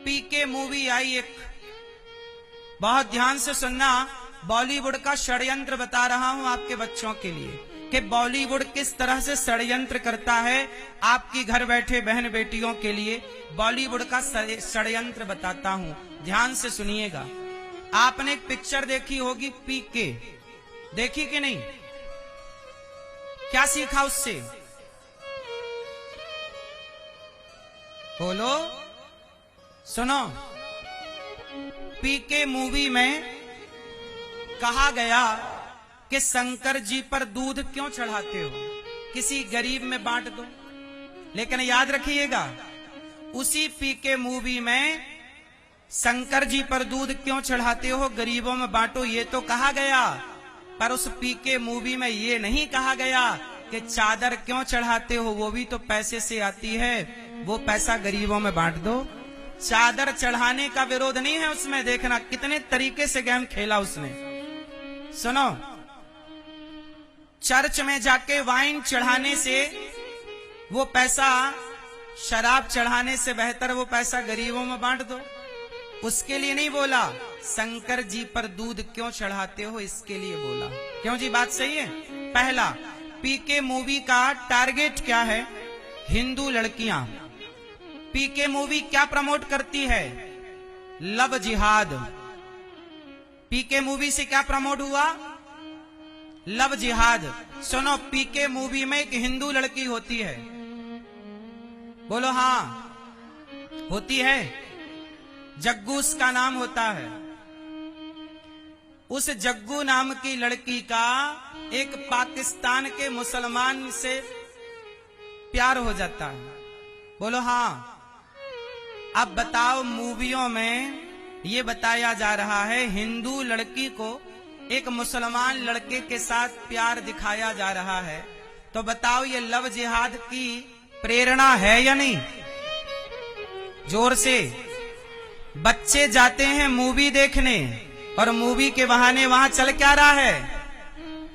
पीके movie आई एक, बहुत ध्यान से सुनना। बॉलीवुड का षड्यंत्र बता रहा हूं आपके बच्चों के लिए कि बॉलीवुड किस तरह से षड्यंत्र करता है आपकी घर बैठे बहन बेटियों के लिए। बॉलीवुड का षड्यंत्र बताता हूं, ध्यान से सुनिएगा। आपने एक पिक्चर देखी होगी पीके, देखी कि नहीं? क्या सीखा उससे? बोलो, सुनो। पीके मूवी में कहा गया कि शंकर जी पर दूध क्यों चढ़ाते हो, किसी गरीब में बांट दो। लेकिन याद रखिएगा, उसी पीके मूवी में शंकर जी पर दूध क्यों चढ़ाते हो, गरीबों में बांटो, ये तो कहा गया। पर उस पीके मूवी में ये नहीं कहा गया कि चादर क्यों चढ़ाते हो, वो भी तो पैसे से आती है, वो पैसा गरीबों में बांट दो। चादर चढ़ाने का विरोध नहीं है उसमें, देखना कितने तरीके से गेम खेला उसने। सुनो, चर्च में जाके वाइन चढ़ाने से वो पैसा, शराब चढ़ाने से बेहतर वो पैसा गरीबों में बांट दो। उसके लिए नहीं बोला। शंकर जी पर दूध क्यों चढ़ाते हो, इसके लिए बोला। क्यों जी, बात सही है। पहला, पीके मूवी का टारगेट क्या है? हिंदू लड़कियां। पीके मूवी क्या प्रमोट करती है? लव जिहाद। पीके मूवी से क्या प्रमोट हुआ? लव जिहाद। सुनो, पीके मूवी में एक हिंदू लड़की होती है, बोलो हाँ, होती है। जग्गू उसका नाम होता है। उस जग्गू नाम की लड़की का एक पाकिस्तान के मुसलमान से प्यार हो जाता है, बोलो हाँ। अब बताओ, मूवियों में ये बताया जा रहा है हिंदू लड़की को एक मुसलमान लड़के के साथ प्यार दिखाया जा रहा है, तो बताओ ये लव जिहाद की प्रेरणा है या नहीं? जोर से। बच्चे जाते हैं मूवी देखने और मूवी के बहाने वहां चल क्या रहा है?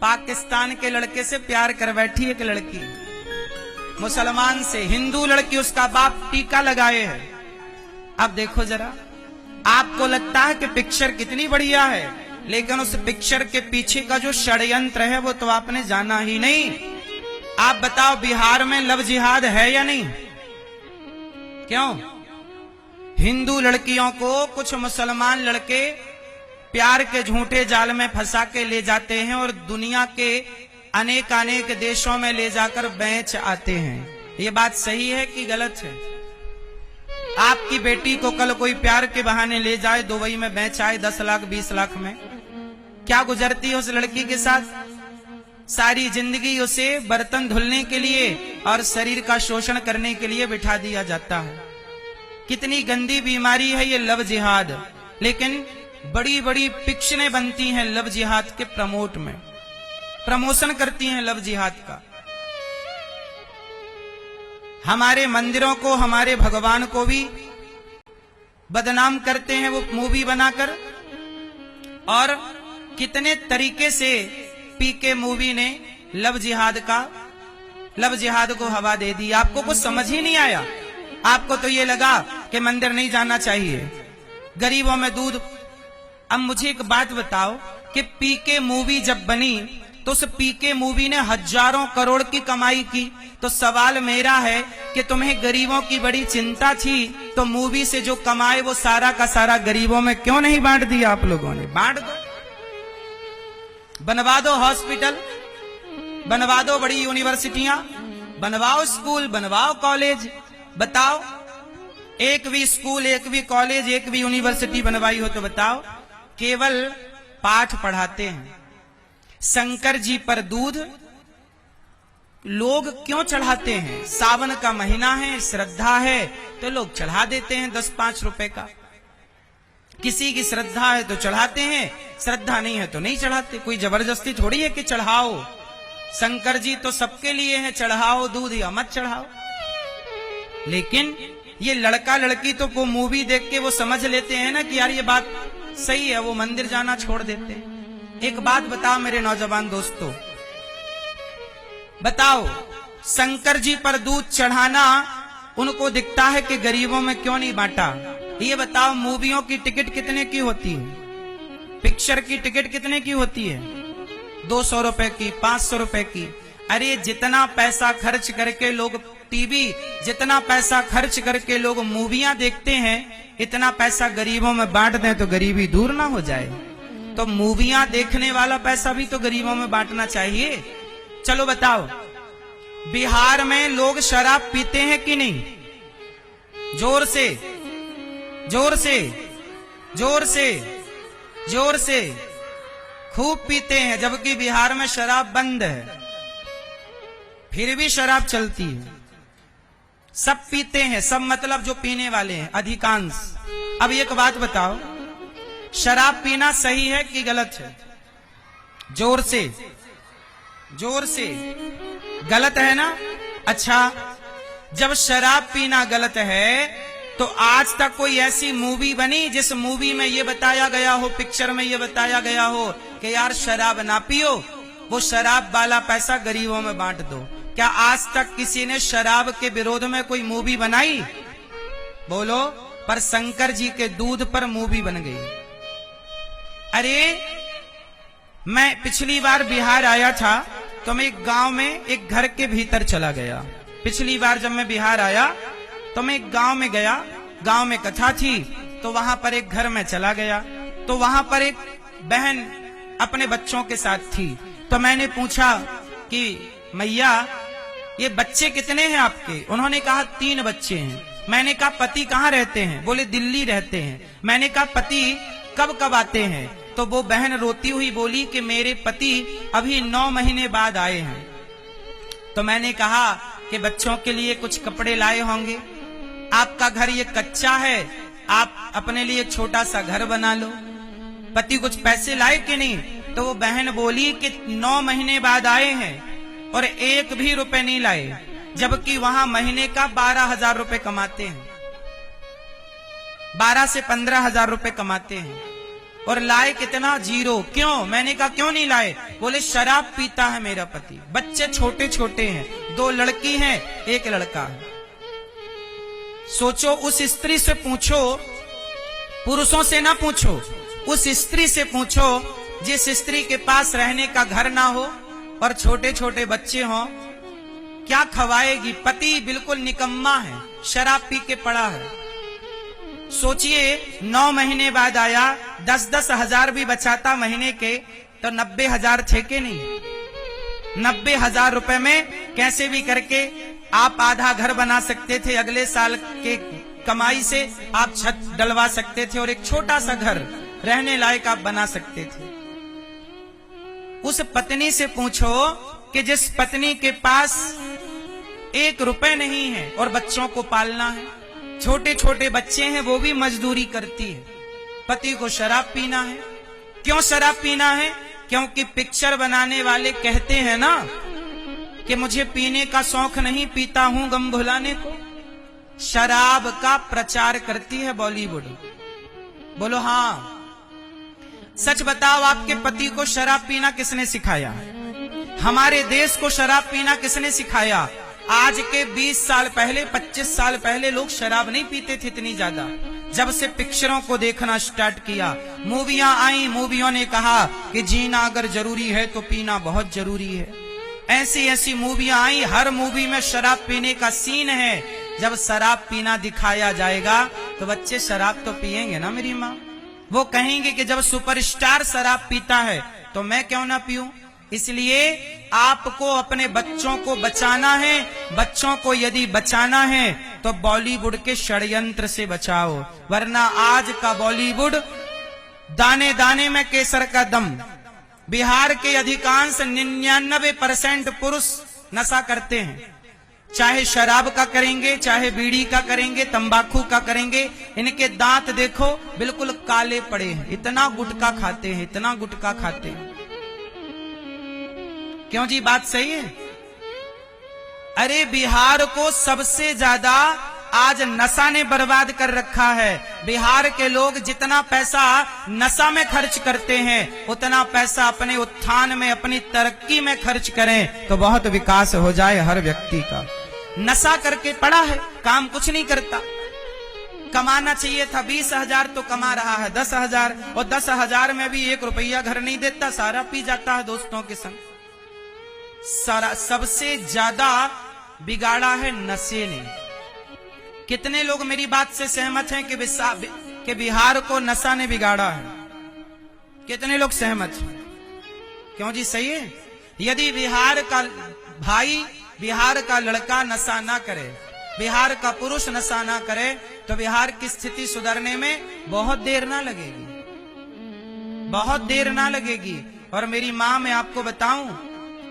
पाकिस्तान के लड़के से प्यार कर बैठी एक लड़की, मुसलमान से। हिंदू लड़की, उसका बाप टीका लगाए है। अब देखो जरा, आपको लगता है कि पिक्चर कितनी बढ़िया है, लेकिन उस पिक्चर के पीछे का जो षड्यंत्र है वो तो आपने जाना ही नहीं। आप बताओ, बिहार में लव जिहाद है या नहीं? क्यों? हिंदू लड़कियों को कुछ मुसलमान लड़के प्यार के झूठे जाल में फंसा के ले जाते हैं और दुनिया के अनेक अनेक देशों में ले जाकर बेच आते हैं। ये बात सही है कि गलत है? आपकी बेटी को कल कोई प्यार के बहाने ले जाए, दुबई में बेच आए 10 लाख 20 लाख में, क्या गुजरती है उस लड़की के साथ? सारी जिंदगी उसे बर्तन धुलने के लिए और शरीर का शोषण करने के लिए बिठा दिया जाता है। कितनी गंदी बीमारी है ये लव जिहाद। लेकिन बड़ी बड़ी पिक्चरें बनती हैं लव जिहाद के प्रमोट में, प्रमोशन करती हैं लव जिहाद का। हमारे मंदिरों को, हमारे भगवान को भी बदनाम करते हैं वो मूवी बनाकर। और कितने तरीके से पीके मूवी ने लव जिहाद को हवा दे दी। आपको कुछ समझ ही नहीं आया। आपको तो ये लगा कि मंदिर नहीं जाना चाहिए, गरीबों में दूध। अब मुझे एक बात बताओ कि पीके मूवी जब बनी तो उस पीके मूवी ने हजारों करोड़ की कमाई की, तो सवाल मेरा है कि तुम्हें गरीबों की बड़ी चिंता थी, तो मूवी से जो कमाए वो सारा का सारा गरीबों में क्यों नहीं बांट दिया? आप लोगों ने बांट दो, बनवा दो हॉस्पिटल, बनवा दो बड़ी यूनिवर्सिटियां, बनवाओ स्कूल, बनवाओ कॉलेज। बताओ, एक भी स्कूल, एक भी कॉलेज, एक भी यूनिवर्सिटी बनवाई हो तो बताओ। केवल पाठ पढ़ाते हैं। शंकर जी पर दूध लोग क्यों चढ़ाते हैं? सावन का महीना है, श्रद्धा है, तो लोग चढ़ा देते हैं 10-5 रुपए का। किसी की श्रद्धा है तो चढ़ाते हैं, श्रद्धा नहीं है तो नहीं चढ़ाते। कोई जबरदस्ती थोड़ी है कि चढ़ाओ। शंकर जी तो सबके लिए है, चढ़ाओ दूध या मत चढ़ाओ। लेकिन ये लड़का लड़की तो वो मूवी देख के वो समझ लेते हैं ना कि यार ये बात सही है, वो मंदिर जाना छोड़ देते हैं। एक बात बताओ मेरे नौजवान दोस्तों, बताओ, शंकर जी पर दूध चढ़ाना उनको दिखता है कि गरीबों में क्यों नहीं बांटा? ये बताओ मूवियों की टिकट कितने की होती है? पिक्चर की टिकट कितने की होती है? 200 रुपए की, 500 रुपए की। अरे जितना पैसा खर्च करके लोग टीवी, जितना पैसा खर्च करके लोग मूवियां देखते हैं, इतना पैसा गरीबों में बांट दें तो गरीबी दूर ना हो जाए। तो मूवियां देखने वाला पैसा भी तो गरीबों में बांटना चाहिए। चलो बताओ, बिहार में लोग शराब पीते हैं कि नहीं? जोर से, जोर से, जोर से, जोर से खूब पीते हैं, जबकि बिहार में शराब बंद है, फिर भी शराब चलती है। सब पीते हैं, सब मतलब जो पीने वाले हैं अधिकांश। अब एक बात बताओ, शराब पीना सही है कि गलत है? जोर से, जोर से। गलत है ना? अच्छा, जब शराब पीना गलत है तो आज तक कोई ऐसी मूवी बनी जिस मूवी में ये बताया गया हो, पिक्चर में ये बताया गया हो कि यार शराब ना पियो, वो शराब वाला पैसा गरीबों में बांट दो? क्या आज तक किसी ने शराब के विरोध में कोई मूवी बनाई? बोलो। पर शंकर जी के दूध पर मूवी बन गई। अरे मैं पिछली बार बिहार आया था तो मैं एक गांव में एक घर के भीतर चला गया। पिछली बार जब मैं बिहार आया तो मैं एक गांव में गया, गांव में कथा थी, तो वहां पर एक घर में चला गया। तो वहां पर एक बहन अपने बच्चों के साथ थी। तो मैंने पूछा कि मैया ये बच्चे कितने हैं आपके? उन्होंने कहा 3 बच्चे हैं। मैंने कहा पति कहाँ रहते हैं? बोले दिल्ली रहते हैं। मैंने कहा पति कब कब आते हैं? तो वो बहन रोती हुई बोली कि मेरे पति अभी 9 महीने बाद आए हैं। तो मैंने कहा कि बच्चों के लिए कुछ कपड़े लाए होंगे, आपका घर ये कच्चा है, आप अपने लिए छोटा सा घर बना लो। पति कुछ पैसे लाए कि नहीं? तो वो बहन बोली कि 9 महीने बाद आए हैं और 1 भी रुपए नहीं लाए, जबकि वहां महीने का 12,000 रुपए कमाते हैं, 12 से 15,000 रुपए कमाते हैं, और लाए कितना? 0। क्यों? मैंने कहा क्यों नहीं लाए? बोले शराब पीता है मेरा पति, बच्चे छोटे छोटे हैं, 2 लड़की हैं, 1 लड़का है। सोचो, उस स्त्री से पूछो, पुरुषों से ना पूछो, उस स्त्री से पूछो जिस स्त्री के पास रहने का घर ना हो और छोटे छोटे बच्चे हों, क्या खवाएगी? पति बिल्कुल निकम्मा है, शराब पी के पड़ा है। सोचिए 9 महीने बाद आया, 10-10 हजार भी बचाता महीने के तो 90,000 थे के नहीं? 90,000 रुपए में कैसे भी करके आप आधा घर बना सकते थे, अगले साल के कमाई से आप छत डलवा सकते थे और एक छोटा सा घर रहने लायक आप बना सकते थे। उस पत्नी से पूछो कि जिस पत्नी के पास 1 रुपए नहीं है और बच्चों को पालना है, छोटे छोटे बच्चे हैं, वो भी मजदूरी करती है, पति को शराब पीना है। क्यों शराब पीना है? क्योंकि पिक्चर बनाने वाले कहते हैं ना कि मुझे पीने का शौक नहीं, पीता हूं गम भुलाने को। शराब का प्रचार करती है बॉलीवुड। बोलो हाँ। सच बताओ, आपके पति को शराब पीना किसने सिखाया? हमारे देश को शराब पीना किसने सिखाया? आज के 20 साल पहले, 25 साल पहले लोग शराब नहीं पीते थे इतनी ज्यादा। जब से पिक्चरों को देखना स्टार्ट किया, मूवियां आई, मूवियों ने कहा कि जीना अगर जरूरी है तो पीना बहुत जरूरी है। ऐसी ऐसी मूवियां आई, हर मूवी में शराब पीने का सीन है। जब शराब पीना दिखाया जाएगा तो बच्चे शराब तो पिएंगे ना मेरी माँ। वो कहेंगे कि जब सुपरस्टार शराब पीता है तो मैं क्यों ना पीऊं। इसलिए आपको अपने बच्चों को बचाना है। बच्चों को यदि बचाना है तो बॉलीवुड के षड्यंत्र से बचाओ, वरना आज का बॉलीवुड दाने दाने में केसर का दम। बिहार के अधिकांश 99% पुरुष नशा करते हैं, चाहे शराब का करेंगे, चाहे बीड़ी का करेंगे, तंबाकू का करेंगे। इनके दांत देखो बिल्कुल काले पड़े हैं, इतना गुटखा खाते हैं, इतना गुटखा खाते हैं। क्यों जी, बात सही है? अरे बिहार को सबसे ज्यादा आज नशा ने बर्बाद कर रखा है। बिहार के लोग जितना पैसा नशा में खर्च करते हैं, उतना पैसा अपने उत्थान में, अपनी तरक्की में खर्च करें तो बहुत विकास हो जाए हर व्यक्ति का। नशा करके पड़ा है, काम कुछ नहीं करता। कमाना चाहिए था 20,000 तो कमा रहा है 10,000, और 10,000 में भी 1 रुपया घर नहीं देता, सारा पी जाता है दोस्तों के संग। सारा सबसे ज्यादा बिगाड़ा है नशे ने। कितने लोग मेरी बात से सहमत हैं कि बिहार को नशा ने बिगाड़ा है? कितने लोग सहमत हैं? क्यों जी, सही है। यदि बिहार का भाई, बिहार का लड़का नशा ना करे, बिहार का पुरुष नशा ना करे, तो बिहार की स्थिति सुधरने में बहुत देर ना लगेगी, बहुत देर ना लगेगी। और मेरी माँ, मैं आपको बताऊं,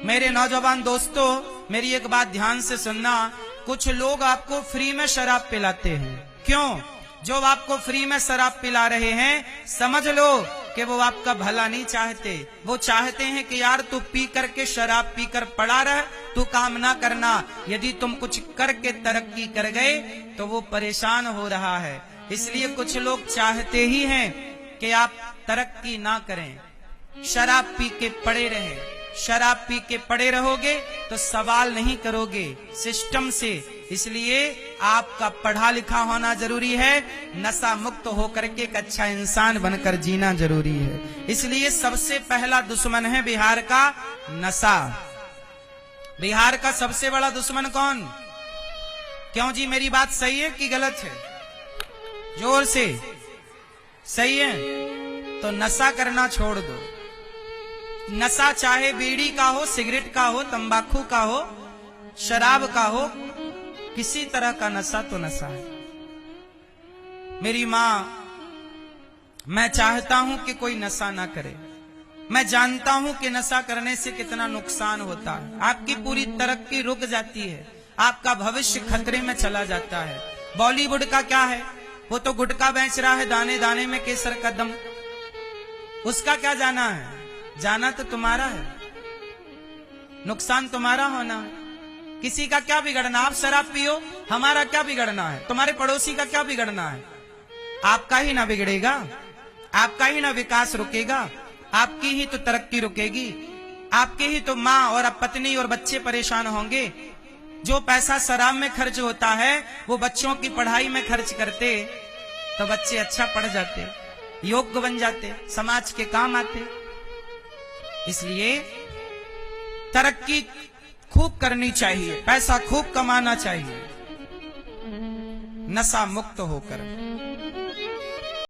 मेरे नौजवान दोस्तों, मेरी एक बात ध्यान से सुनना। कुछ लोग आपको फ्री में शराब पिलाते हैं। क्यों? जो आपको फ्री में शराब पिला रहे हैं, समझ लो कि वो आपका भला नहीं चाहते। वो चाहते हैं कि यार तू पी करके, शराब पीकर पड़ा रह, तू काम ना करना। यदि तुम कुछ करके तरक्की कर गए तो वो परेशान हो रहा है। इसलिए कुछ लोग चाहते ही हैं कि आप तरक्की ना करें, शराब पी के पड़े रहें। शराब पी के पड़े रहोगे तो सवाल नहीं करोगे सिस्टम से। इसलिए आपका पढ़ा लिखा होना जरूरी है, नशा मुक्त होकर के एक अच्छा इंसान बनकर जीना जरूरी है। इसलिए सबसे पहला दुश्मन है बिहार का नशा। बिहार का सबसे बड़ा दुश्मन कौन? क्यों जी, मेरी बात सही है कि गलत है? जोर से सही है। तो नशा करना छोड़ दो। नशा चाहे बीड़ी का हो, सिगरेट का हो, तंबाकू का हो, शराब का हो, किसी तरह का नशा तो नशा है। मेरी माँ, मैं चाहता हूं कि कोई नशा ना करे। मैं जानता हूं कि नशा करने से कितना नुकसान होता है। आपकी पूरी तरक्की रुक जाती है, आपका भविष्य खतरे में चला जाता है। बॉलीवुड का क्या है? वो तो गुटखा बेच रहा है, दाने दाने में केसर का दम। उसका क्या जाना है? जाना तो तुम्हारा है, नुकसान तुम्हारा होना है। किसी का क्या बिगड़ना? आप शराब पियो, हमारा क्या बिगड़ना है? तुम्हारे पड़ोसी का क्या बिगड़ना है? आपका ही ना बिगड़ेगा, आपका ही ना विकास रुकेगा, आपकी ही तो तरक्की रुकेगी, आपके ही तो माँ और अब पत्नी और बच्चे परेशान होंगे। जो पैसा शराब में खर्च होता है वो बच्चों की पढ़ाई में खर्च करते तो बच्चे अच्छा पढ़ जाते, योग्य बन जाते, समाज के काम आते। इसलिए तरक्की खूब करनी चाहिए, पैसा खूब कमाना चाहिए, नशा मुक्त होकर।